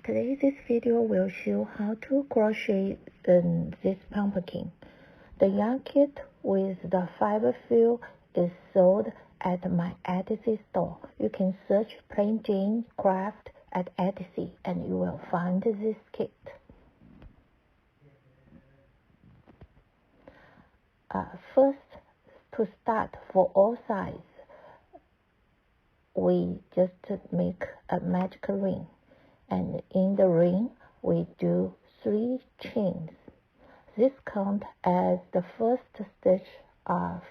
Today this video will show how to crochet this pumpkin. The yarn kit with the fiber fill is sold at my Etsy store. You can search Plain Jane Craft at Etsy and you will find this kit. First, to start, for all sides, we just make a magic ring. And in the ring, we do 3 chains. This counts as the first stitch of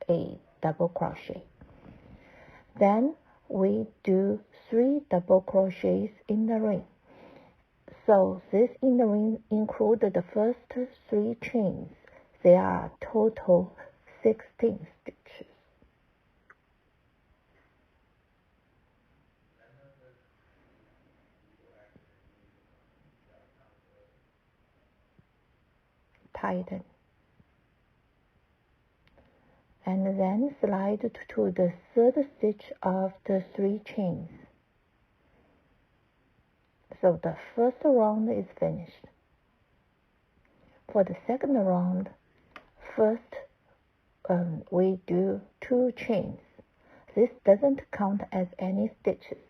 a double crochet. Then we do 3 double crochets in the ring. So this in the ring includes the first 3 chains. There are total 16 stitches. Tighten. And then slide to the third stitch of the 3 chains. So the first round is finished. For the second round, first we do 2 chains. This doesn't count as any stitches.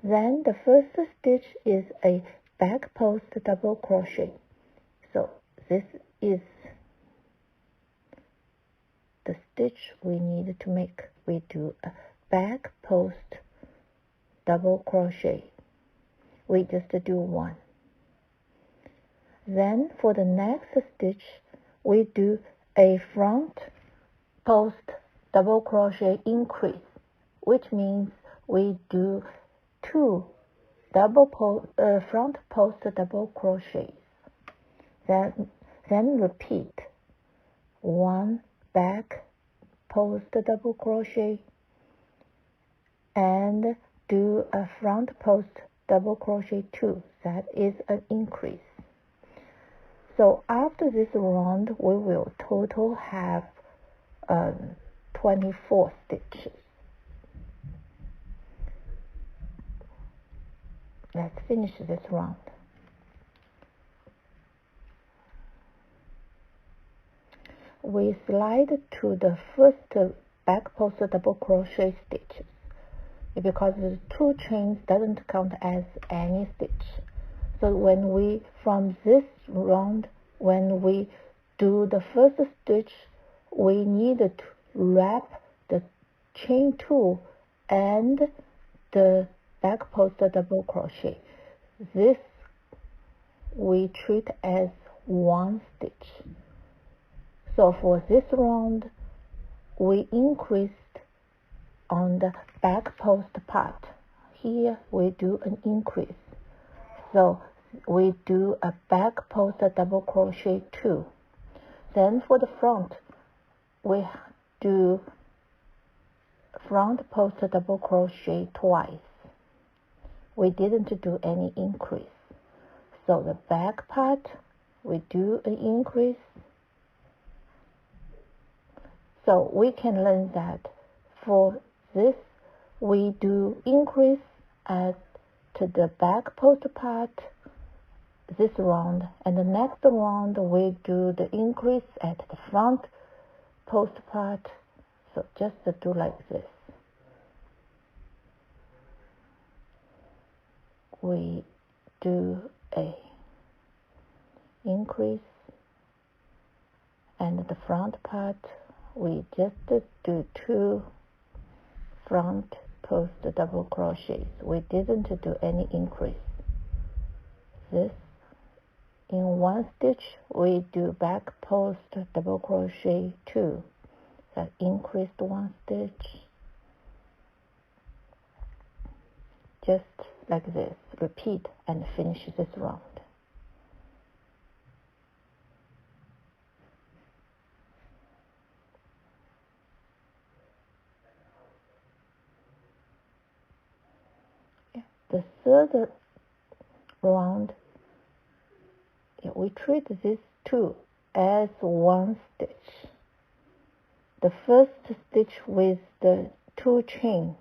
Then the first stitch is a back post double crochet. So this is the stitch we need to make. We do a back post double crochet. We just do 1. Then for the next stitch, we do a front post double crochet increase, which means we do 2 front post double crochets. Then repeat 1 back post double crochet and do a front post double crochet 2. That is an increase. So after this round, we will total have 24 stitches. Let's finish this round. We slide to the first back post double crochet stitches because the 2 chains doesn't count as any stitch. So from this round, when we do the first stitch, we need to wrap the chain 2 and the back post double crochet. This we treat as 1 stitch. So for this round, we increased on the back post part. Here we do an increase. So we do a back post double crochet 2. Then for the front, we do front post double crochet twice. We didn't do any increase. So the back part, we do an increase. So we can learn that for this, we do increase at the back post part this round, and the next round we do the increase at the front post part. So just do like this. We do a increase, and the front part we just do 2 front post double crochets. We didn't do any increase. This in 1 stitch we do back post double crochet 2. That increased 1 stitch. Just like this. Repeat and finish this round. The third round, we treat these 2 as 1 stitch. The first stitch with the 2 chain.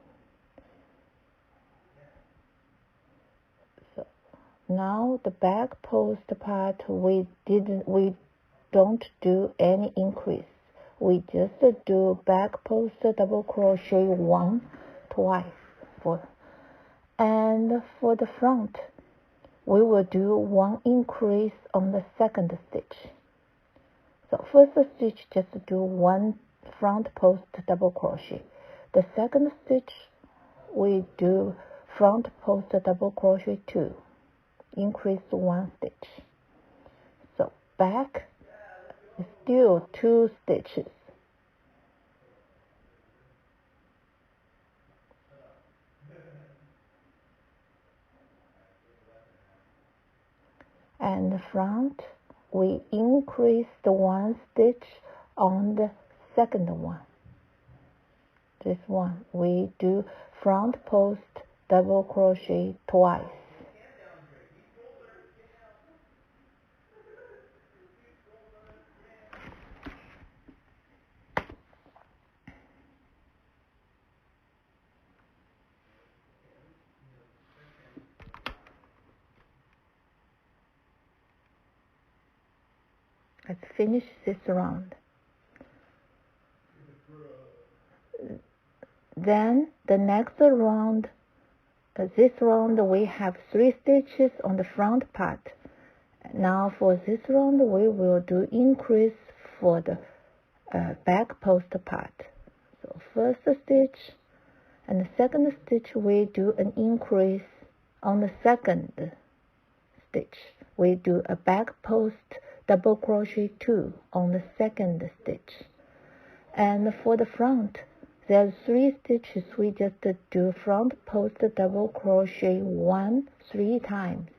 So now the back post part we don't do any increase. We just do back post double crochet 1 twice and for the front we will do 1 increase on the second stitch. So first stitch just do 1 front post double crochet. The second stitch we do front post double crochet 2, increase 1 stitch. So back is still 2 stitches. And the front we increase the 1 stitch on the second one. This one we do front post double crochet twice. Let's finish this round. Then the next round, this round we have 3 stitches on the front part. Now for this round we will do increase for the back post part. So first stitch and the second stitch we do an increase on the second stitch. We do a back post double crochet 2 on the second stitch. And for the front there's 3 stitches. We just do front post double crochet 1 3 times.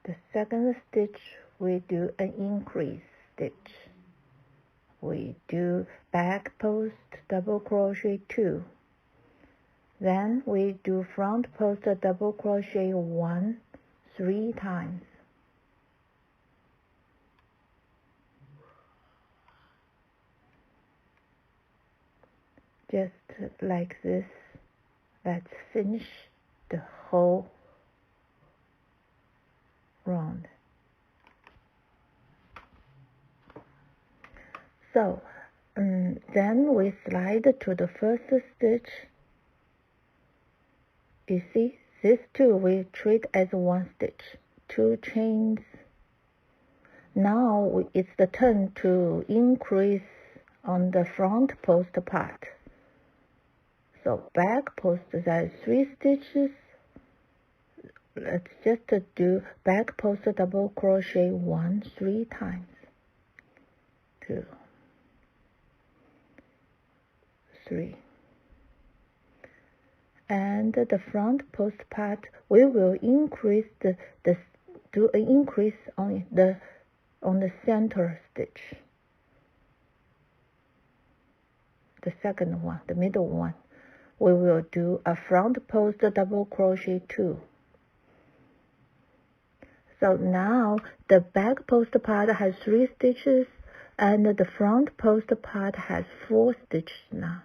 The second stitch we do an increase stitch. We do back post double crochet 2. Then we do front post double crochet 1 3 times. Just like this. Let's finish the whole round. So then we slide to the first stitch. You see, these 2 we treat as 1 stitch, 2 chains. Now it's the turn to increase on the front post part. So back post, there's 3 stitches. Let's just do back post double crochet 1 3 times. 2 3. And the front post part we will increase do an increase on the center stitch. The second one, the middle one, we will do a front post double crochet 2. So now the back post part has 3 stitches and the front post part has 4 stitches now.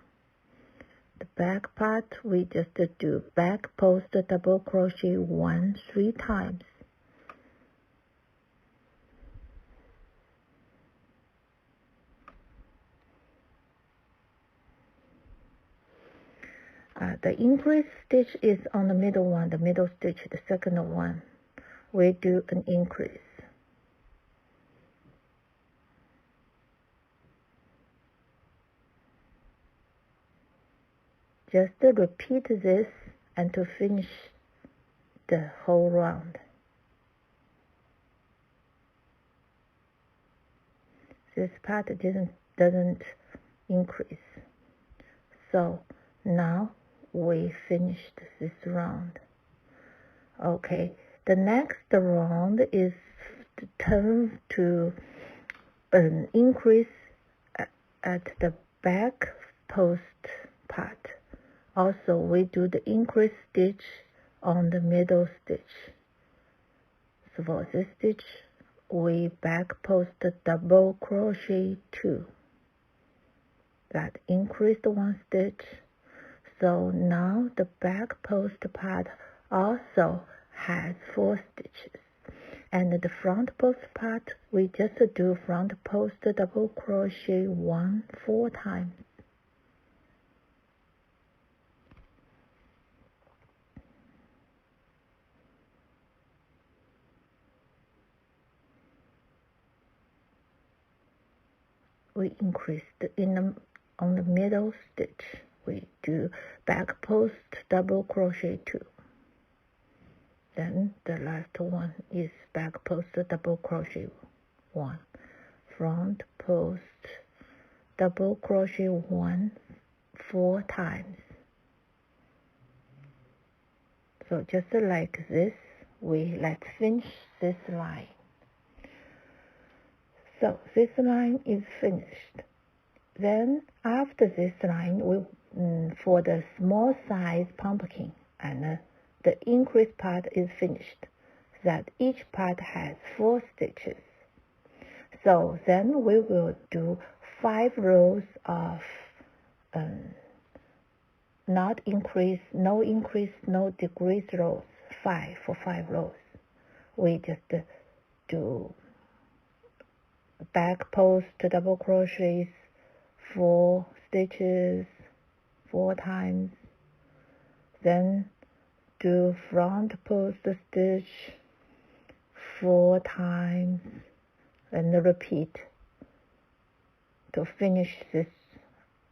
The back part we just do back post double crochet 1 3 times. The increase stitch is on the middle one, the middle stitch, the second one. We do an increase. Just repeat this and to finish the whole round. This part doesn't increase. So now we finished this round. Okay, the next round is to turn to an increase at the back post part. Also, we do the increase stitch on the middle stitch. So for this stitch, we back post double crochet 2. That increased 1 stitch. So now the back post part also has 4 stitches. And the front post part, we just do front post double crochet 1 4 times. We increased on the middle stitch. We do back post double crochet 2. Then the last one is back post double crochet 1. Front post double crochet 1 4 times. So just like this, let's finish this line. So this line is finished. Then after this line, for the small size pumpkin, and the increased part is finished. That each part has 4 stitches. So then we will do 5 rows of no increase, no decrease rows. 5 for 5 rows. We just do back post double crochets 4 stitches 4 times, then do front post stitch 4 times, and repeat to finish this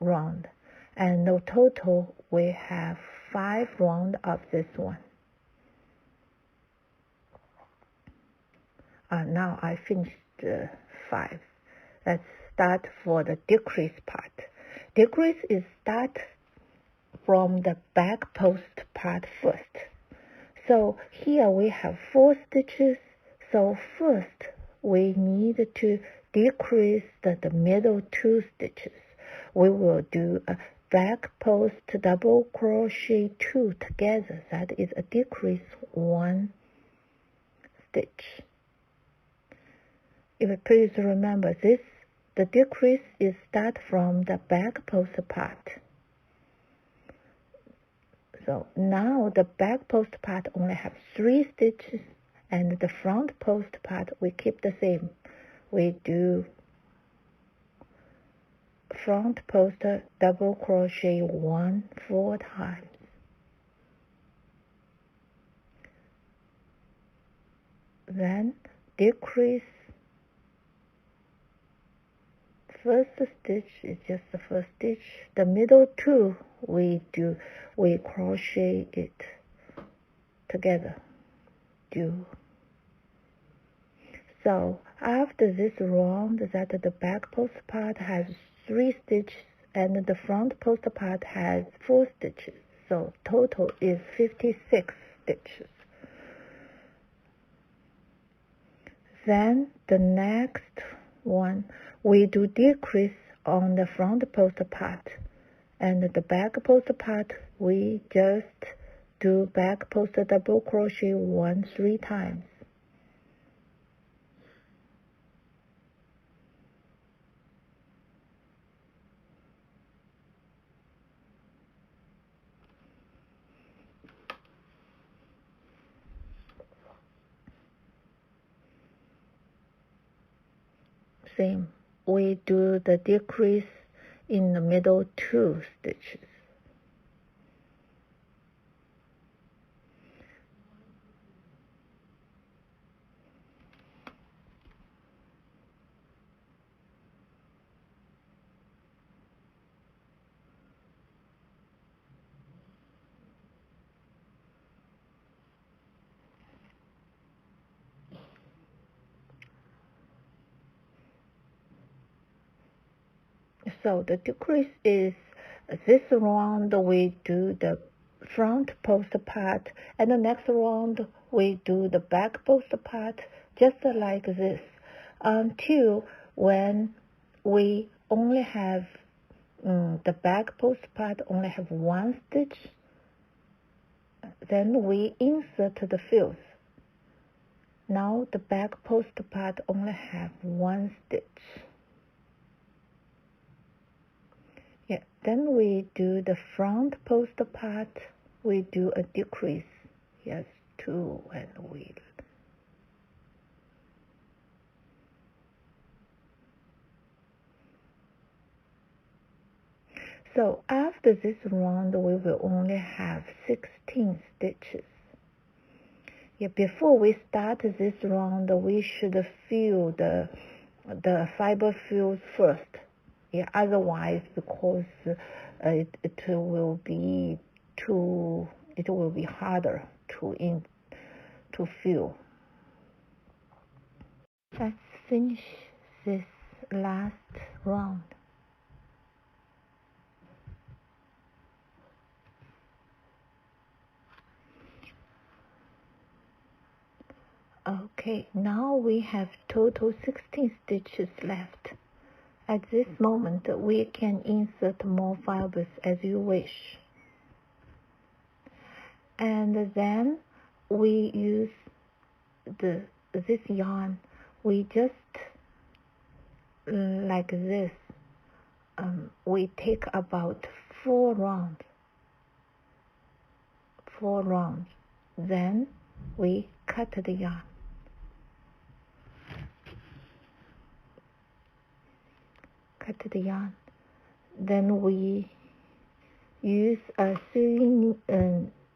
round. And the total we have 5 rounds of this one. Now I finished 5. Let's start for the decrease part. Decrease is start from the back post part first. So here we have 4 stitches. So first we need to decrease the middle 2 stitches. We will do a back post double crochet 2 together. That is a decrease 1 stitch. If you please remember this, the decrease is start from the back post part. So now the back post part only have 3 stitches, and the front post part we keep the same. We do front post double crochet 1 4 times. Then decrease. First stitch is just the first stitch. The middle 2 we crochet it together. So after this round, that the back post part has 3 stitches and the front post part has 4 stitches. So total is 56 stitches. Then the next one, we do decrease on the front post part, and the back post part we just do back post double crochet 1 3 times. Same, we do the decrease in the middle 2 stitches. So the decrease is this round we do the front post part, and the next round we do the back post part, just like this, until when we only have the back post part only have 1 stitch. Then we insert the frills. Now the back post part only have one stitch. Yeah, then we do the front post part. We do a decrease. Yes, 2, and we. So after this round, we will only have 16 stitches. Yeah, before we start this round, we should fill the fiber fills first. Yeah, otherwise, because it will be harder to fill. Let's finish this last round. Okay, now we have total 16 stitches left. At this moment, we can insert more fibers as you wish. And then we use this yarn. We just like this. We take about 4 rounds. 4 rounds. Then we cut the yarn. Cut the yarn. Then we use a sewing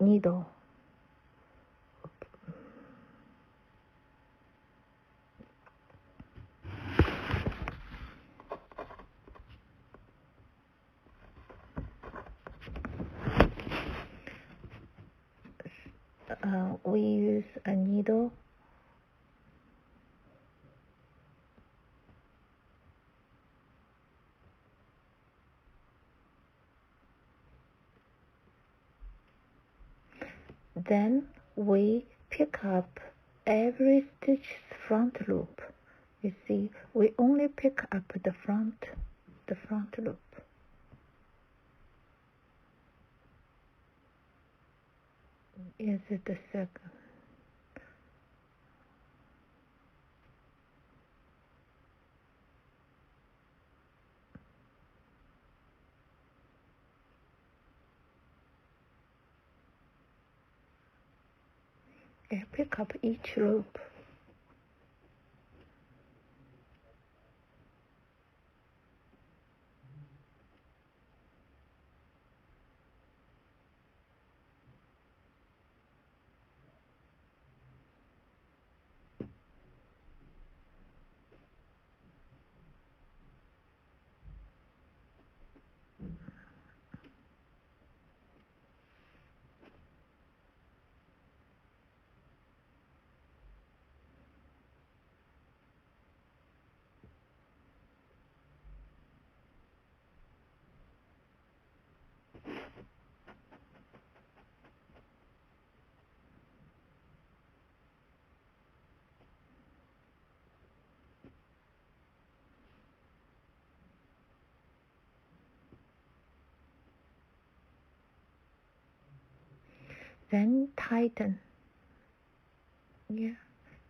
needle. We use a needle. Then we pick up every stitch's front loop. You see, we only pick up the front loop. Is it the second? Yeah, pick up each loop. Then tighten. Yeah,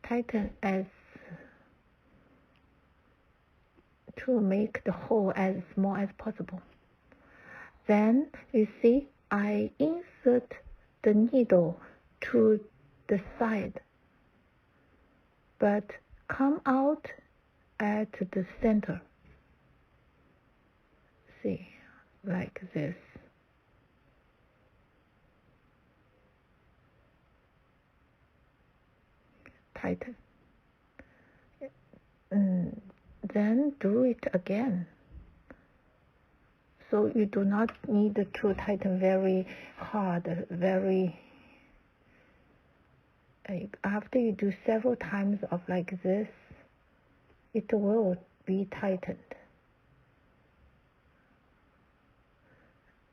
tighten as to make the hole as small as possible. Then you see I insert the needle to the side, but come out at the center. See, like this. Tighten. Then do it again. So you do not need to tighten very hard, after you do several times of like this, it will be tightened.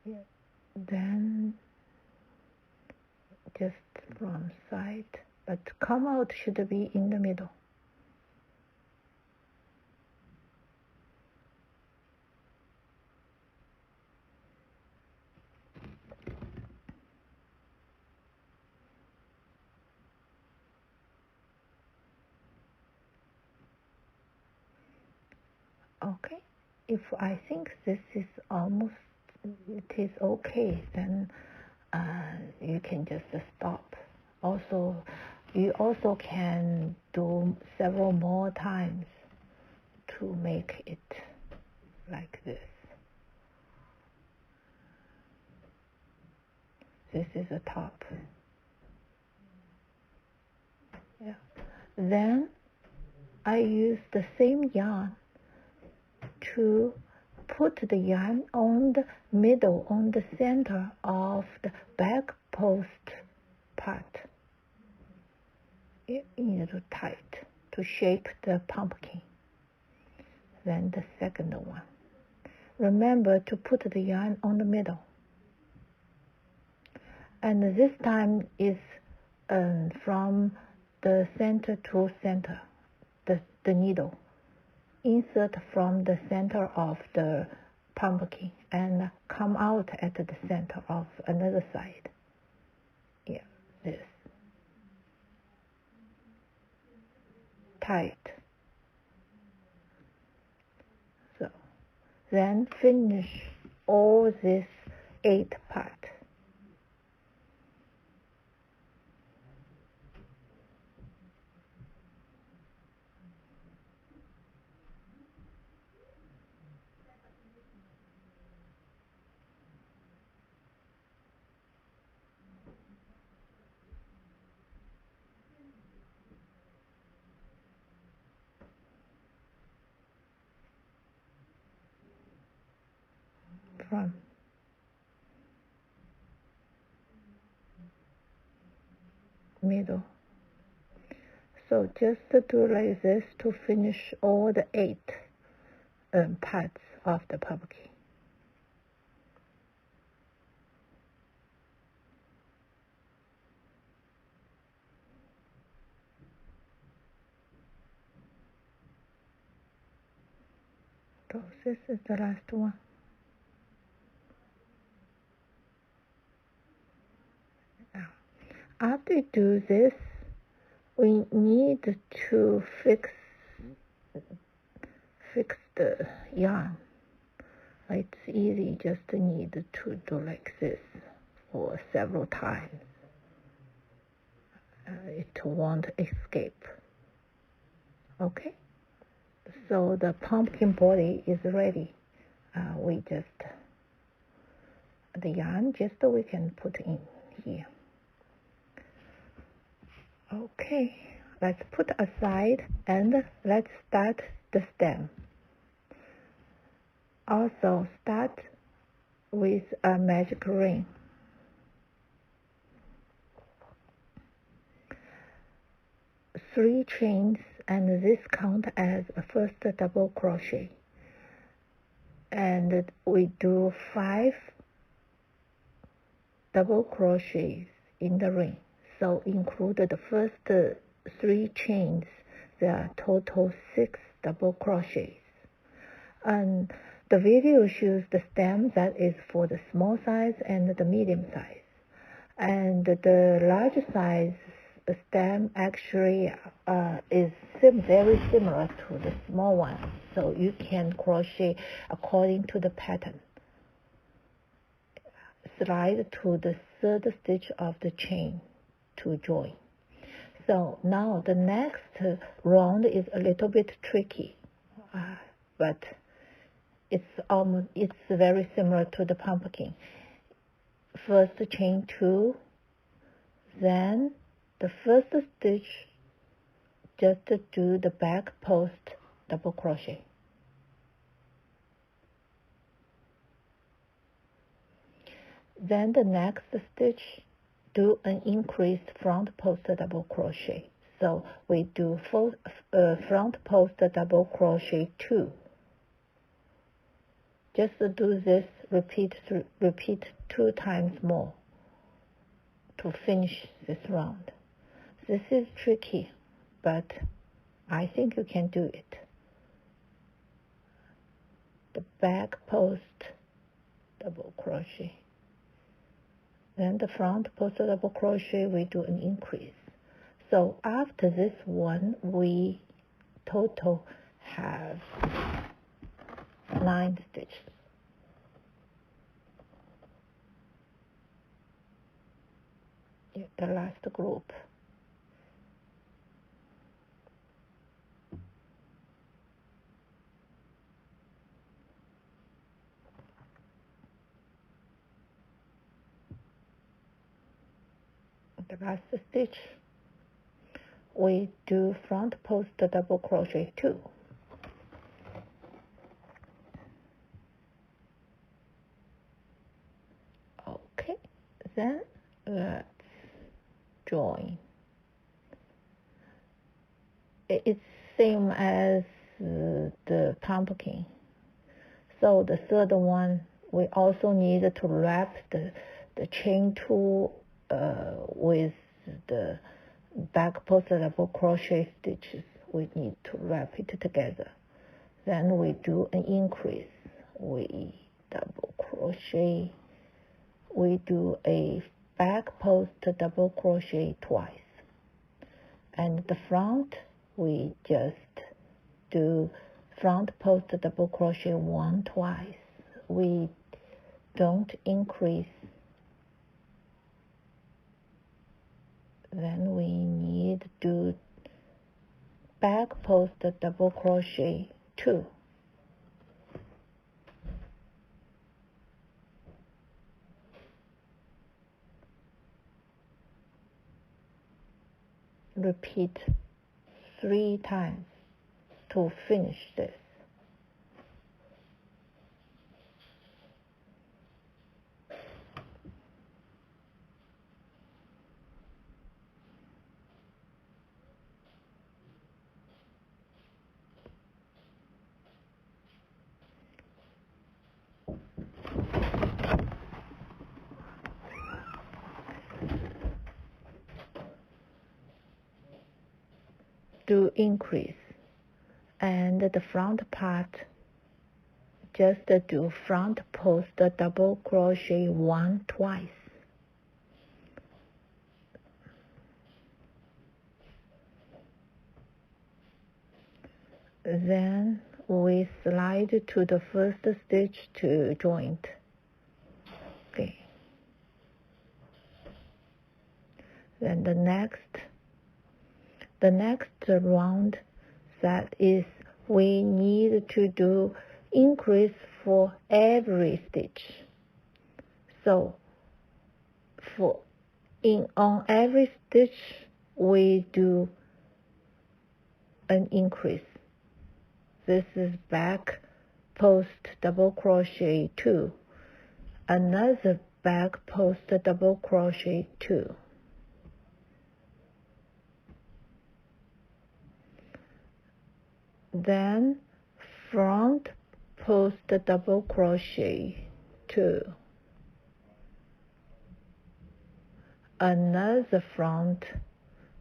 Yeah. Then just from side, but come out should be in the middle. Okay, if I think this is almost, it is okay, then you can just stop. Also, you also can do several more times to make it like this. This is the top. Yeah. Then I use the same yarn to put the yarn on the middle, on the center of the back post part. You need to tie it to shape the pumpkin. Then the second one. Remember to put the yarn on the middle. And this time is from the center to center, the needle. Insert from the center of the pumpkin and come out at the center of another side. Yeah, this. Tight. So, then finish all this 8 part. From middle. So just do like this to finish all the 8 parts of the pumpkin. So this is the last one. Now, after you do this, we need to fix the yarn. It's easy, just need to do like this for several times. It won't escape. Okay? So the pumpkin body is ready. We just, the yarn just we can put in here. Okay, let's put aside and let's start the stem. Also start with a magic ring. Three chains, and this count as a first double crochet. And we do 5 double crochets in the ring. So include the first 3 chains, there are total 6 double crochets. And the video shows the stem that is for the small size and the medium size. And the large size stem actually is very similar to the small one. So you can crochet according to the pattern. Slide to the 3rd stitch of the chain to join. So now the next round is a little bit tricky, but it's very similar to the pumpkin. First chain 2, then the first stitch, just do the back post double crochet. Then the next stitch, do an increased front post double crochet. So we do front post double crochet 2. Just do this, repeat 2 times more to finish this round. This is tricky, but I think you can do it. The back post double crochet. Then the front post double crochet, we do an increase. So after this one, we total have 9 stitches. The last group. The last stitch, we do front post double crochet 2. Okay, then let's join. It's same as the pumpkin. So the third one, we also need to wrap the chain 2 with the back post double crochet stitches. We need to wrap it together. Then we do an increase. We double crochet. We do a back post double crochet twice. And the front, we just do front post double crochet 1 twice. We don't increase. Then we need to do back post double crochet 2. Repeat 3 times to finish this. Do increase, and the front part, just do front post double crochet 1 twice. Then we slide to the first stitch to joint. Okay. Then the next round, that is, we need to do increase for every stitch. So on every stitch we do an increase. This is back post double crochet 2, another back post double crochet 2. Then front post double crochet 2, another front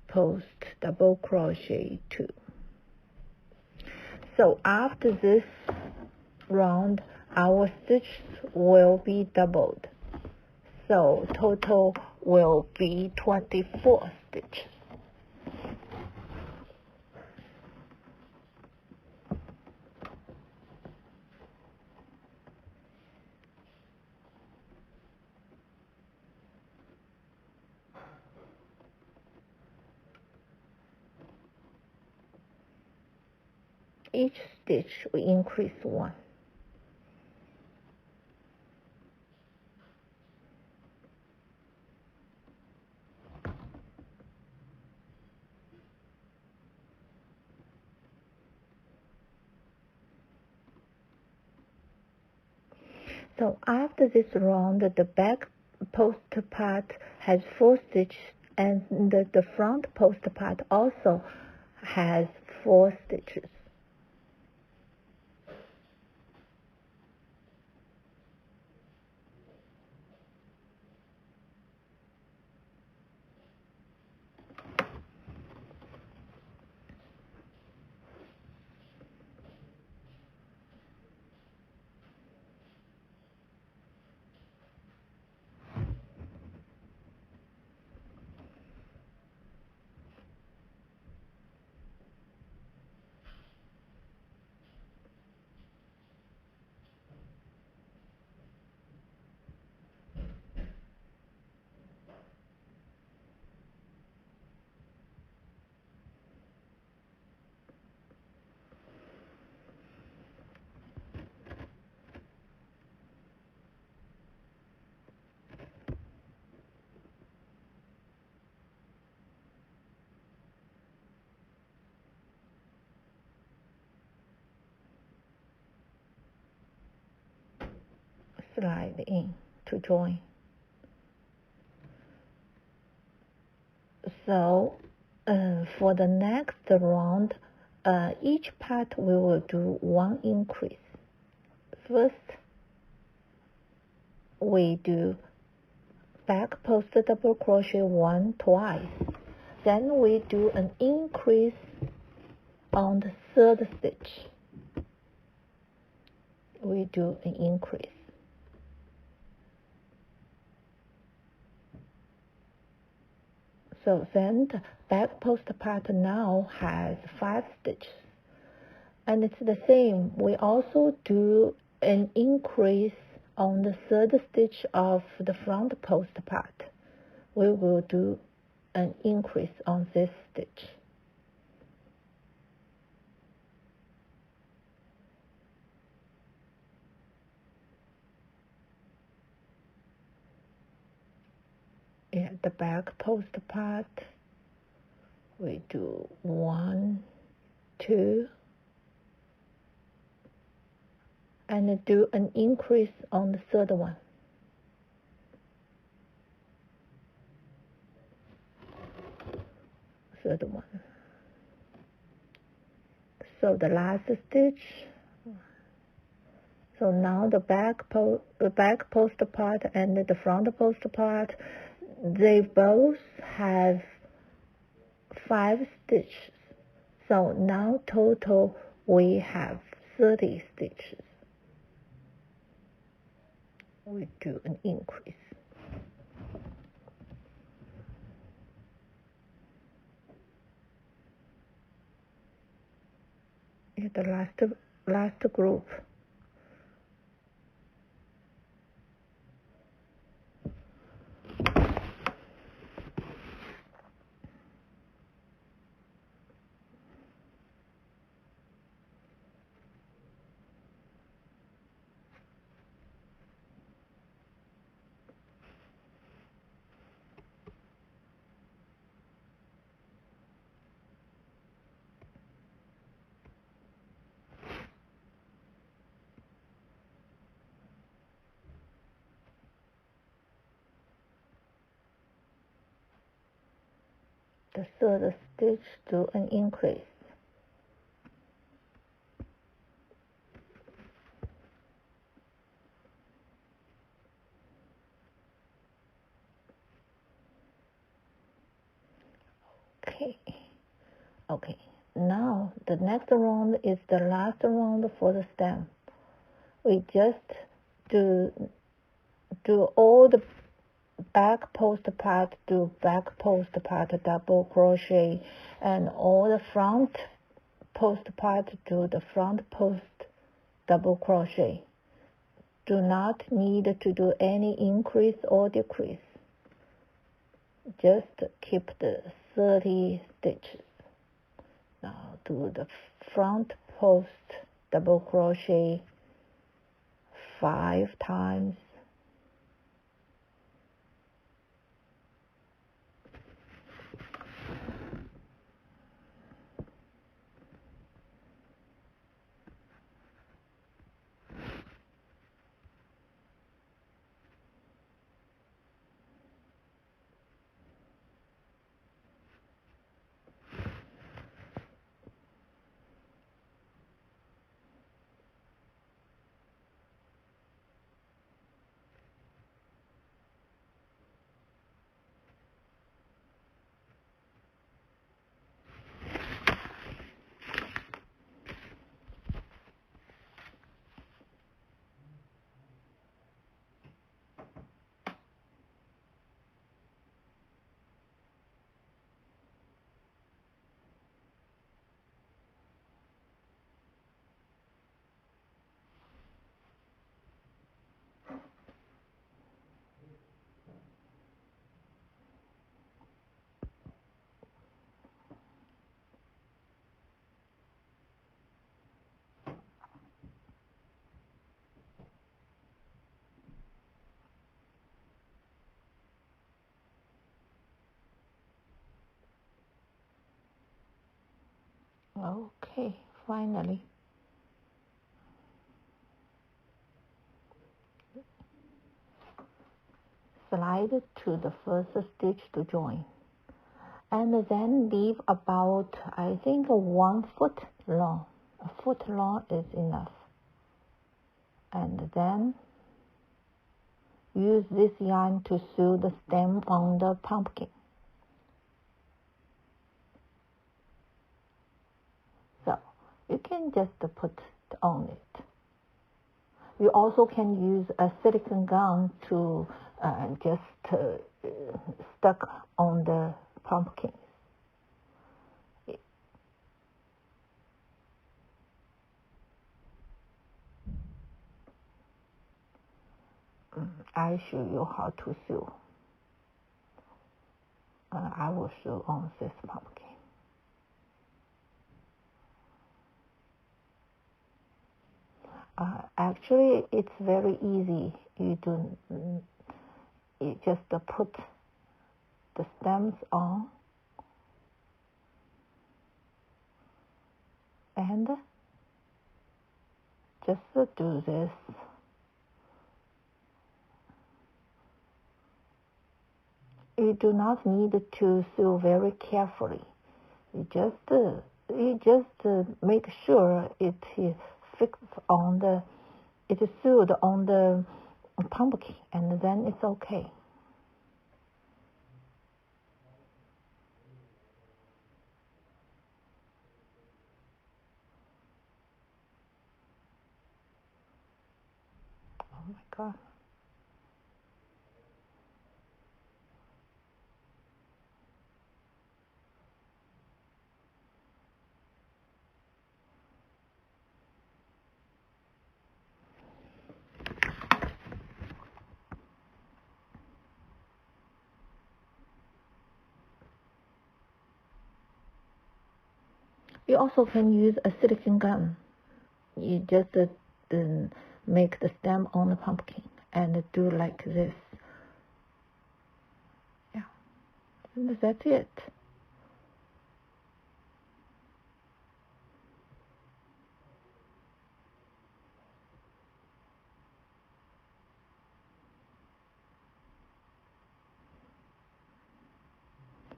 post double crochet 2. So after this round, our stitches will be doubled. So total will be 24 stitches. Each stitch we increase 1. So after this round, the back post part has 4 stitches, and the front post part also has 4 stitches. slide in to join. So for the next round, each part we will do one increase. First, we do back post double crochet 1 twice. Then we do an increase on the third stitch. We do an increase. So then the back post part now has 5 stitches. And it's the same. We also do an increase on the third stitch of the front post part. We will do an increase on this stitch. Yeah, the back post part, we do 1, 2, and do an increase on the third one. Third one. So the last stitch. So now the back post part and the front post part, they both have 5 stitches. So now total we have 30 stitches. We do an increase. The last group. The third stitch, do an increase. Okay, now the next round is the last round for the stem. We just do all the back post part, do back post part double crochet, and all the front post part, do the front post double crochet. Do not need to do any increase or decrease. Just keep the 30 stitches. Now do the front post double crochet 5 times. Okay, finally. slide to the first stitch to join, and then leave about, I think, 1 foot long. A foot long is enough. And then use this yarn to sew the stem on the pumpkin. So you can just put it on it. You also can use a silicone gun to just stuck on the pumpkin. I show you how to sew. I will sew on this pumpkin. Actually, it's very easy. You just put the stems on and just do this. You do not need to sew very carefully. You just make sure it is fixed on the, it is sewed on the pumpkin, and then it's okay. Oh my God. You also can use a silicone gun. You just make the stem on the pumpkin and do like this. Yeah, and that's it.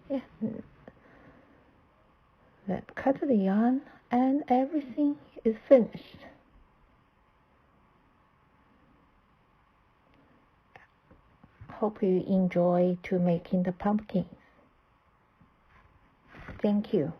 Yeah. Then cut the yarn and everything is finished. Hope you enjoy to making the pumpkins. Thank you.